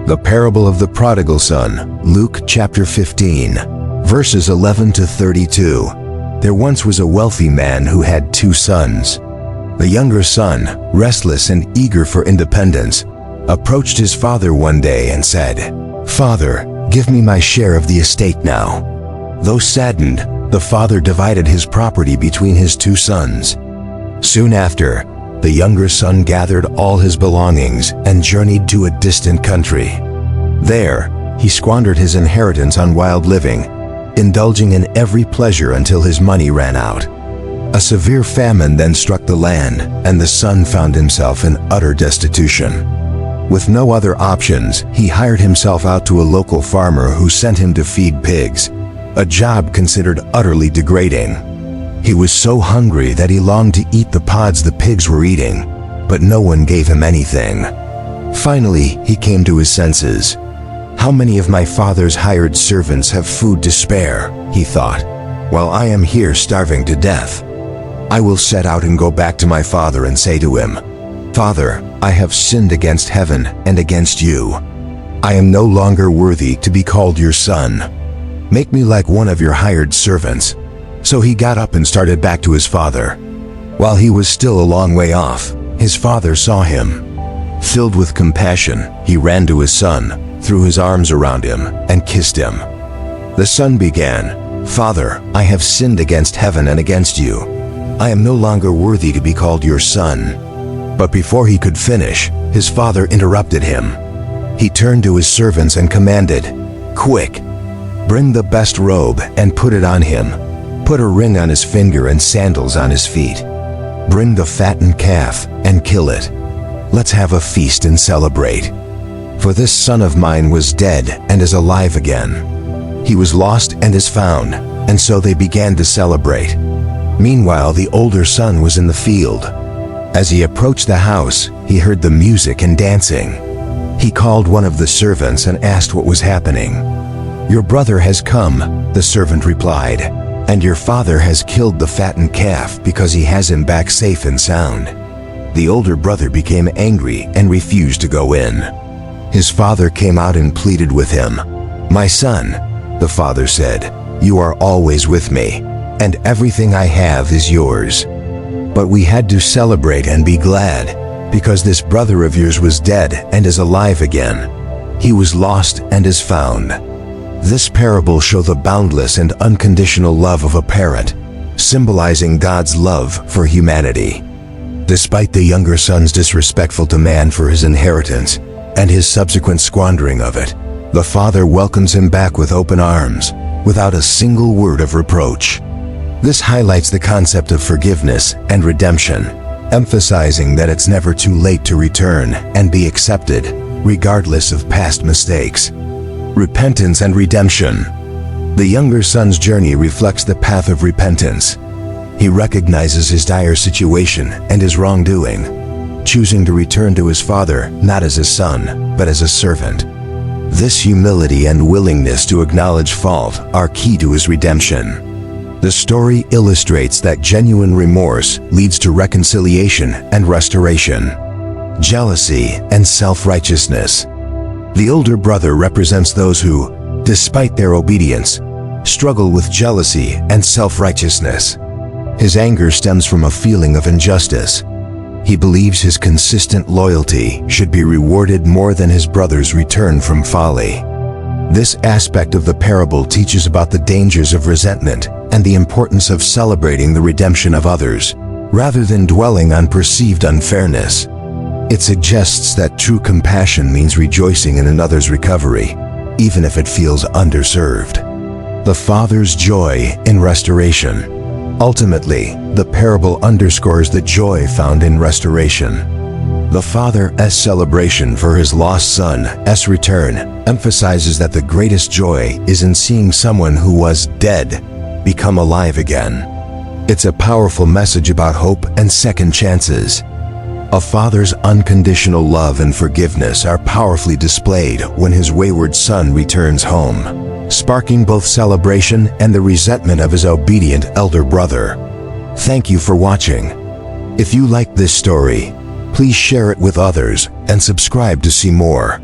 The Parable of the Prodigal Son, Luke chapter 15, verses 11 to 32. There once was a wealthy man who had 2 sons. The younger son, restless and eager for independence, approached his father one day and said, "Father, give me my share of the estate now." Though saddened, the father divided his property between his 2 sons. Soon after, the younger son gathered all his belongings and journeyed to a distant country. There, he squandered his inheritance on wild living, indulging in every pleasure until his money ran out. A severe famine then struck the land, and the son found himself in utter destitution. With no other options, he hired himself out to a local farmer who sent him to feed pigs, a job considered utterly degrading. He was so hungry that he longed to eat the pods the pigs were eating, but no one gave him anything. Finally, he came to his senses. "How many of my father's hired servants have food to spare?" he thought, "while I am here starving to death. I will set out and go back to my father and say to him, 'Father, I have sinned against heaven and against you. I am no longer worthy to be called your son. Make me like one of your hired servants.' So he got up and started back to his father. While he was still a long way off, his father saw him. Filled with compassion, he ran to his son, threw his arms around him, and kissed him. The son began, 'Father, I have sinned against heaven and against you. I am no longer worthy to be called your son.' But before he could finish, his father interrupted him. He turned to his servants and commanded, 'Quick, bring the best robe and put it on him. Put a ring on his finger and sandals on his feet. Bring the fattened calf and kill it. Let's have a feast and celebrate. For this son of mine was dead and is alive again. He was lost and is found,' and so they began to celebrate. Meanwhile, the older son was in the field. As he approached the house, he heard the music and dancing. He called one of the servants and asked what was happening. 'Your brother has come,' the servant replied, 'and your father has killed the fattened calf because he has him back safe and sound.' The older brother became angry and refused to go in. His father came out and pleaded with him. 'My son,' the father said, 'you are always with me, and everything I have is yours. But we had to celebrate and be glad, because this brother of yours was dead and is alive again. He was lost and is found.'" This parable shows the boundless and unconditional love of a parent, symbolizing God's love for humanity. Despite the younger son's disrespectful demand for his inheritance and his subsequent squandering of it, the father welcomes him back with open arms, without a single word of reproach. This highlights the concept of forgiveness and redemption, emphasizing that it's never too late to return and be accepted, regardless of past mistakes. Repentance and redemption. The younger son's journey reflects the path of repentance. He recognizes his dire situation and his wrongdoing, choosing to return to his father not as a son, but as a servant. This humility and willingness to acknowledge fault are key to his redemption. The story illustrates that genuine remorse leads to reconciliation and restoration. Jealousy and self-righteousness. The older brother represents those who, despite their obedience, struggle with jealousy and self-righteousness. His anger stems from a feeling of injustice. He believes his consistent loyalty should be rewarded more than his brother's return from folly. This aspect of the parable teaches about the dangers of resentment and the importance of celebrating the redemption of others, rather than dwelling on perceived unfairness. It suggests that true compassion means rejoicing in another's recovery, even if it feels underserved. The father's joy in restoration. Ultimately, the parable underscores the joy found in restoration. The father's celebration for his lost son's return emphasizes that the greatest joy is in seeing someone who was dead become alive again. It's a powerful message about hope and second chances. A father's unconditional love and forgiveness are powerfully displayed when his wayward son returns home, sparking both celebration and the resentment of his obedient elder brother. Thank you for watching. If you liked this story, please share it with others and subscribe to see more.